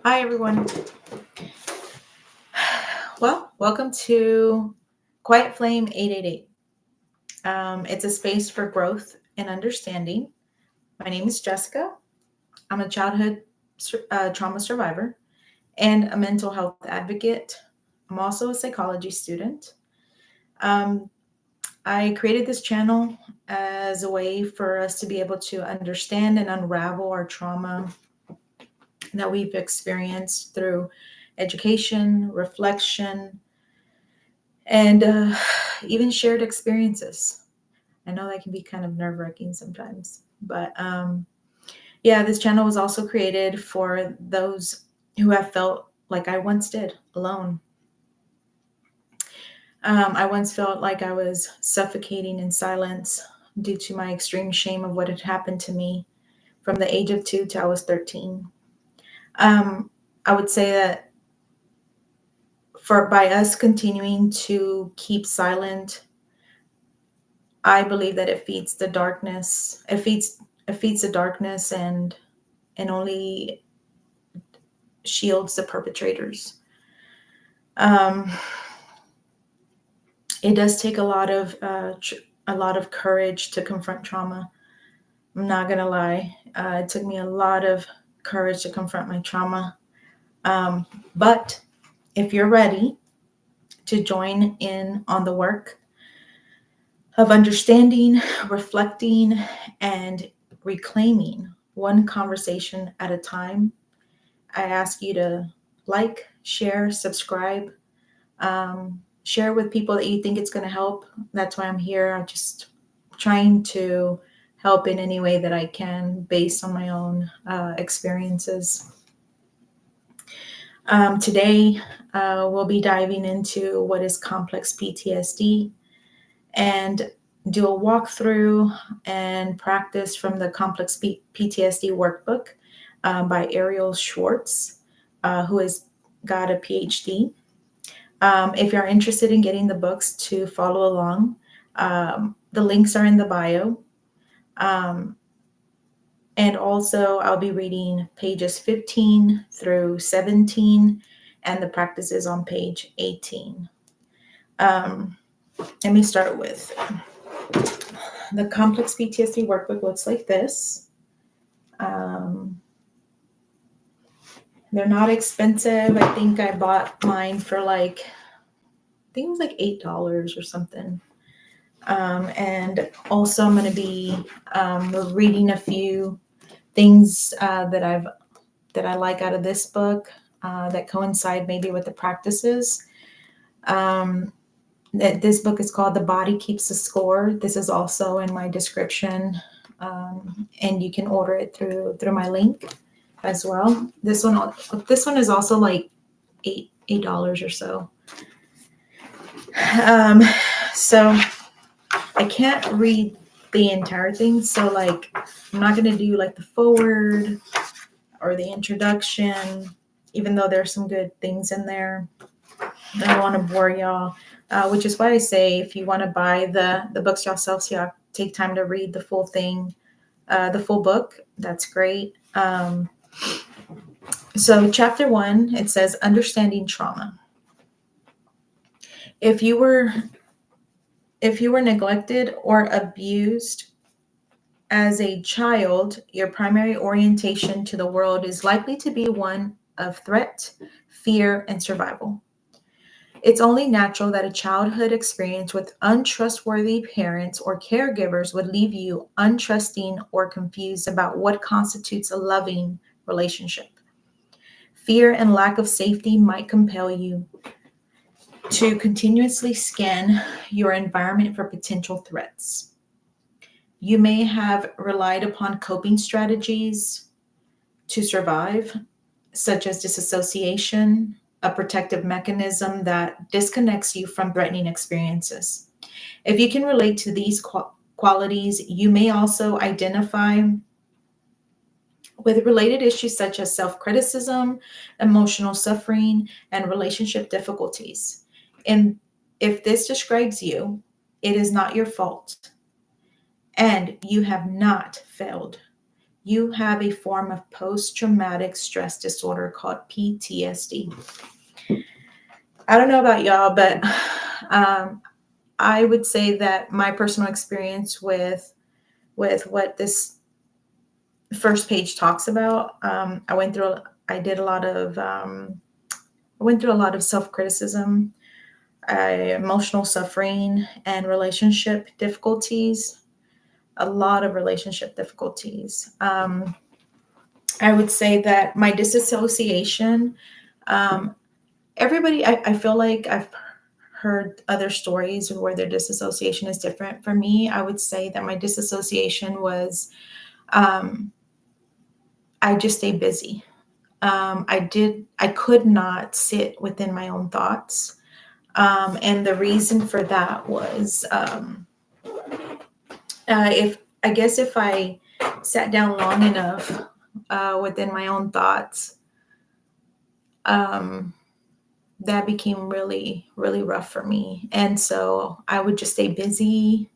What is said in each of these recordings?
Hi, everyone. Well, welcome to Quiet Flame 888. It's a space for growth and understanding. My name is Jessica. I'm a childhood trauma survivor and a mental health advocate. I'm also a psychology student. Um, I created this channel as a way for us to be able to understand and unravel our trauma that we've experienced through education, reflection, and even shared experiences. I know that can be kind of nerve-wracking sometimes, but yeah, this channel was also created for those who have felt like I once did, alone. I once felt like I was suffocating in silence due to my extreme shame of what had happened to me from the age of 2 till I was 13. I would say that by us continuing to keep silent, I believe that it feeds the darkness. It feeds the darkness and only shields the perpetrators. It does take a lot of courage to confront trauma. I'm not gonna lie. It took me a lot of courage to confront my trauma. But if you're ready to join in on the work of understanding, reflecting, and reclaiming one conversation at a time, I ask you to like, share, subscribe, share with people that you think it's going to help. That's why I'm here. I'm just trying to help in any way that I can based on my own experiences. Today, we'll be diving into what is complex PTSD and do a walkthrough and practice from the complex PTSD workbook by Arielle Schwartz, who has got a PhD. If you're interested in getting the books to follow along, the links are in the bio. And also, I'll be reading pages 15 through 17, and the practice is on page 18. Let me start with the complex PTSD workbook. Looks like this. They're not expensive. I think I bought mine for I think it was like $8 or something. And also I'm going to be reading a few things that I like out of this book that coincide maybe with the practices. This book is called The Body Keeps the Score. This is also in my description, and you can order it through my link as well. This one is also like $8 or so. So I can't read the entire thing, so I'm not going to do the forward or the introduction, even though there's some good things in there. I don't want to bore y'all, which is why I say if you want to buy the books yourself, so you take time to read the full thing, the full book, that's great. So chapter 1, it says understanding trauma. If you were neglected or abused as a child, your primary orientation to the world is likely to be one of threat, fear, and survival. It's only natural that a childhood experience with untrustworthy parents or caregivers would leave you untrusting or confused about what constitutes a loving relationship. Fear and lack of safety might compel you to continuously scan your environment for potential threats. You may have relied upon coping strategies to survive, such as disassociation, a protective mechanism that disconnects you from threatening experiences. If you can relate to these qualities, you may also identify with related issues such as self-criticism, emotional suffering, and relationship difficulties. And if this describes you, it is not your fault, and you have not failed. you have a form of post-traumatic stress disorder called PTSD. I don't know about y'all, but I would say that my personal experience with what this first page talks about, I went through a lot of self-criticism, emotional suffering, and relationship difficulties. A lot of relationship difficulties. I would say that my disassociation, I feel like I've heard other stories where their disassociation is different. For me, I would say that my disassociation was, I just stayed busy. I could not sit within my own thoughts. And the reason for that was, if I sat down long enough within my own thoughts, that became really, really rough for me. And so I would just stay busy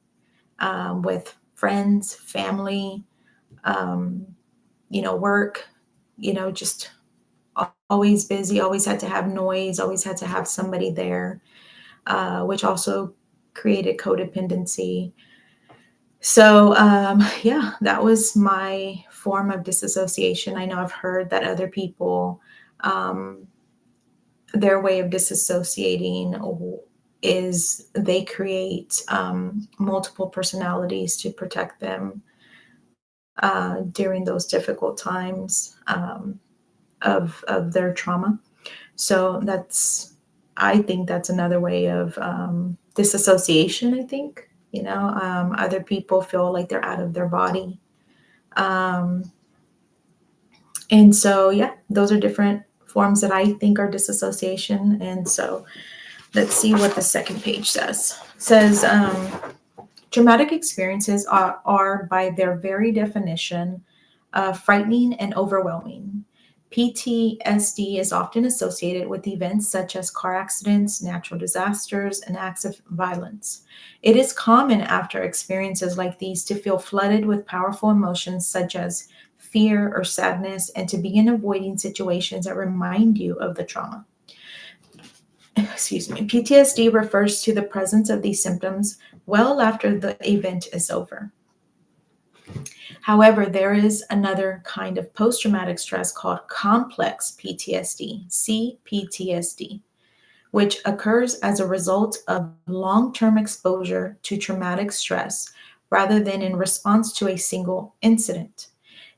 with friends, family, work, just always busy, always had to have noise, always had to have somebody there, which also created codependency. So, that was my form of disassociation. I know I've heard that other people, their way of disassociating is they create multiple personalities to protect them during those difficult times of their trauma. So I think that's another way of disassociation. I think, other people feel like they're out of their body. And so, yeah, those are different forms that I think are disassociation. And so let's see what the second page says. It says, traumatic experiences are by their very definition, frightening and overwhelming. PTSD is often associated with events such as car accidents, natural disasters, and acts of violence. It is common after experiences like these to feel flooded with powerful emotions such as fear or sadness, and to begin avoiding situations that remind you of the trauma. Excuse me. PTSD refers to the presence of these symptoms well after the event is over. However, there is another kind of post-traumatic stress called complex PTSD, CPTSD, which occurs as a result of long-term exposure to traumatic stress rather than in response to a single incident.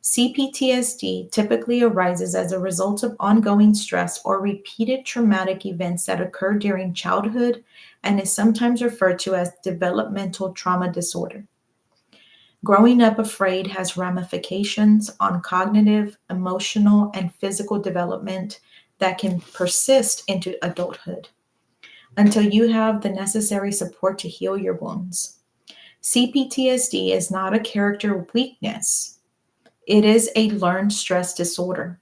CPTSD typically arises as a result of ongoing stress or repeated traumatic events that occur during childhood and is sometimes referred to as developmental trauma disorder. Growing up afraid has ramifications on cognitive, emotional, and physical development that can persist into adulthood until you have the necessary support to heal your wounds. CPTSD is not a character weakness. It is a learned stress disorder.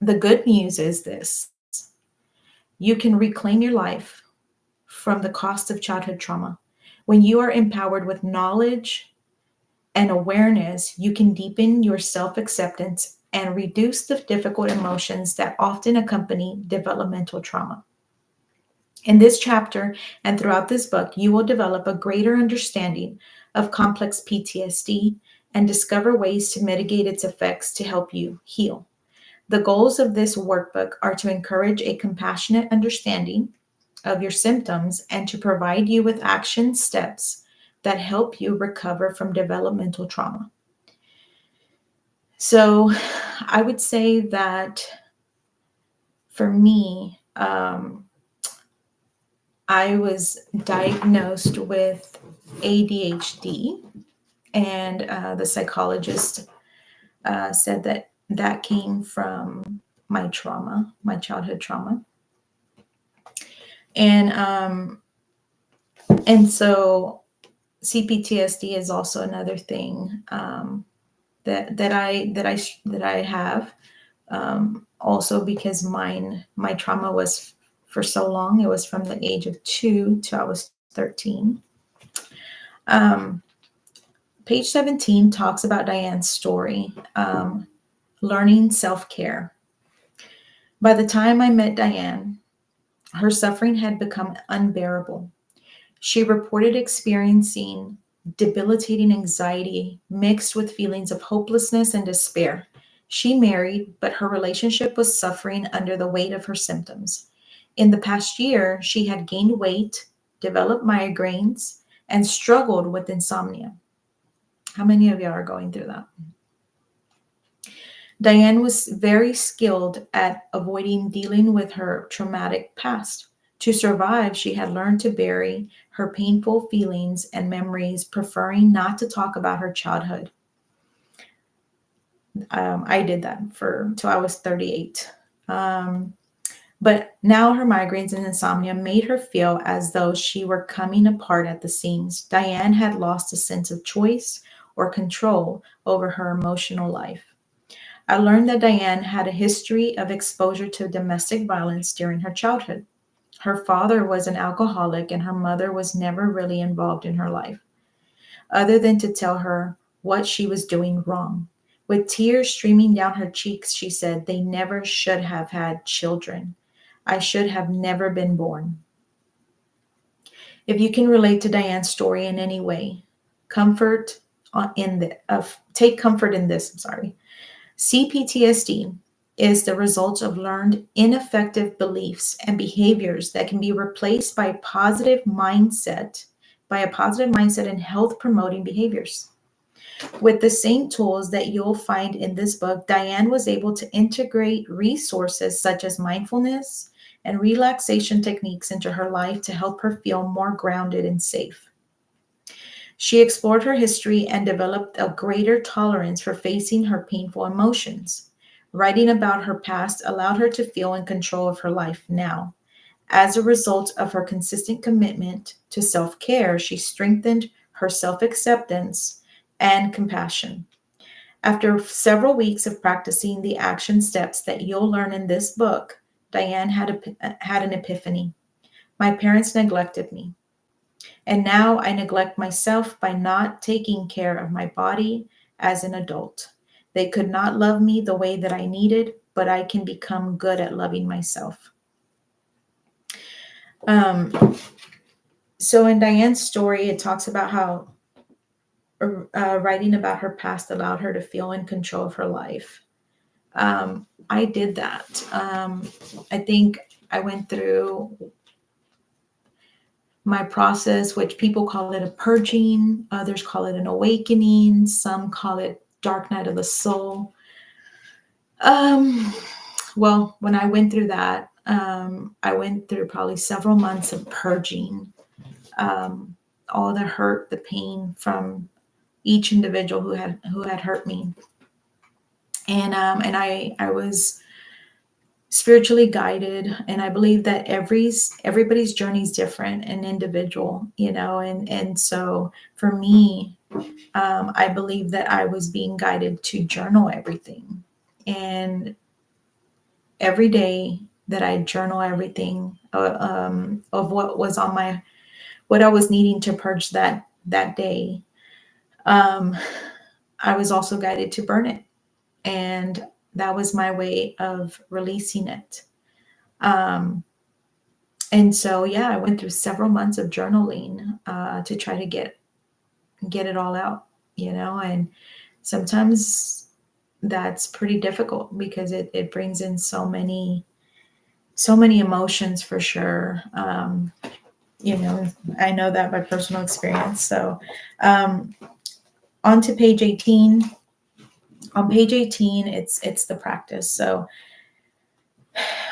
The good news is this: you can reclaim your life from the cost of childhood trauma. When you are empowered with knowledge and awareness, you can deepen your self-acceptance and reduce the difficult emotions that often accompany developmental trauma. In this chapter and throughout this book, you will develop a greater understanding of complex PTSD and discover ways to mitigate its effects to help you heal. The goals of this workbook are to encourage a compassionate understanding of your symptoms and to provide you with action steps that help you recover from developmental trauma. So I would say that for me, I was diagnosed with ADHD, and the psychologist said that came from my trauma, my childhood trauma, and so CPTSD is also another thing that I have. Also because my trauma was for so long. It was from the age of 2 till I was 13. Page 17 talks about Diane's story, learning self-care. By the time I met Diane, her suffering had become unbearable. She reported experiencing debilitating anxiety mixed with feelings of hopelessness and despair. She married, but her relationship was suffering under the weight of her symptoms. In the past year, she had gained weight, developed migraines, and struggled with insomnia. How many of y'all are going through that? Diane was very skilled at avoiding dealing with her traumatic past. To survive, she had learned to bury her painful feelings and memories, preferring not to talk about her childhood. I did that till I was 38. But now her migraines and insomnia made her feel as though she were coming apart at the seams. Diane had lost a sense of choice or control over her emotional life. I learned that Diane had a history of exposure to domestic violence during her childhood. Her father was an alcoholic and her mother was never really involved in her life, other than to tell her what she was doing wrong. With tears streaming down her cheeks, she said, "They never should have had children. I should have never been born." If you can relate to Diane's story in any way, take comfort in this. CPTSD is the result of learned ineffective beliefs and behaviors that can be replaced by a positive mindset and health promoting behaviors. With the same tools that you'll find in this book, Diane was able to integrate resources such as mindfulness and relaxation techniques into her life to help her feel more grounded and safe. She explored her history and developed a greater tolerance for facing her painful emotions. Writing about her past allowed her to feel in control of her life now. As a result of her consistent commitment to self-care, she strengthened her self-acceptance and compassion. After several weeks of practicing the action steps that you'll learn in this book, Diane had an epiphany. My parents neglected me. And now I neglect myself by not taking care of my body as an adult. They could not love me the way that I needed, but I can become good at loving myself. So in Diane's story, it talks about how writing about her past allowed her to feel in control of her life. I did that. I think I went through my process, which people call it a purging, others call it an awakening, some call it dark night of the soul. Well, when I went through that, I went through probably several months of purging all the hurt, the pain from each individual who had hurt me, and I was spiritually guided, and I believe that everybody's journey is different and individual, and so for me, I believe that I was being guided to journal everything, and every day that I journal everything of what was what I was needing to purge that day, I was also guided to burn it, and that was my way of releasing it. And so, yeah, I went through several months of journaling to try to get it all out, and sometimes that's pretty difficult because it brings in so many emotions for sure. I know that by personal experience. So on to page 18. On page 18, it's the practice. So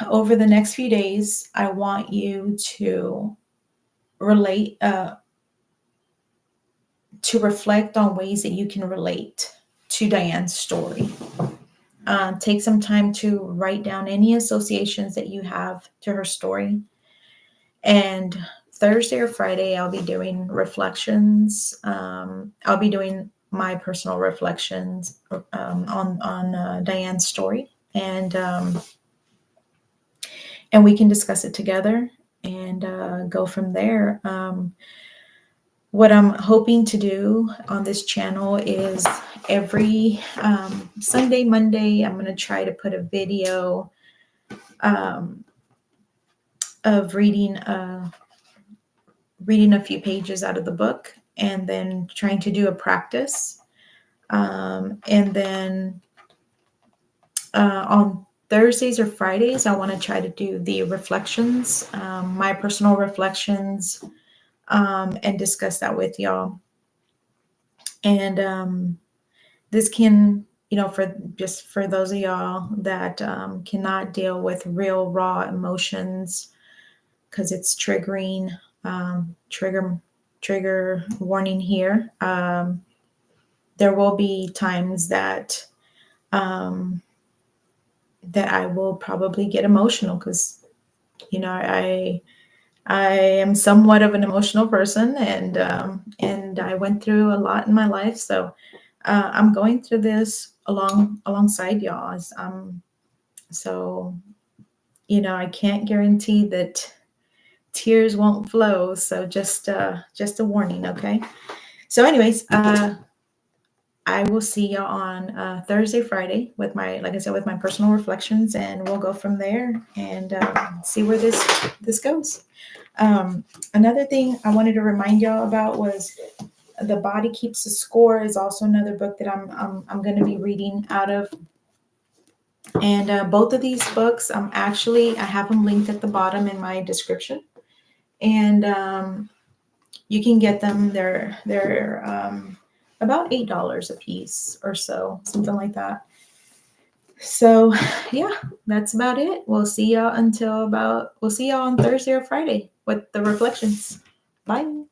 over the next few days, I want you to reflect on ways that you can relate to Diane's story. Take some time to write down any associations that you have to her story. And Thursday or Friday, I'll be doing reflections. I'll be doing my personal reflections on Diane's story, and we can discuss it together and go from there. What I'm hoping to do on this channel is every Sunday, Monday, I'm going to try to put a video of reading a few pages out of the book, and then trying to do a practice. And then on Thursdays or Fridays, I want to try to do the reflections, my personal reflections, and discuss that with y'all. And this can, for those of y'all that cannot deal with real raw emotions, because it's triggering, trigger warning here. There will be times that that I will probably get emotional, because I am somewhat of an emotional person, and I went through a lot in my life, so I'm going through this alongside y'all. So I can't guarantee that tears won't flow. So just a warning, okay? So, anyways, I will see y'all on Thursday, Friday with like I said, with my personal reflections, and we'll go from there and see where this goes. Another thing I wanted to remind y'all about was The Body Keeps the Score is also another book that I'm going to be reading out of. And both of these books, I have them linked at the bottom in my description, and you can get them. They're about $8 a piece or so, something like that. So yeah, that's about it. We'll see y'all on Thursday or Friday with the reflections. Bye.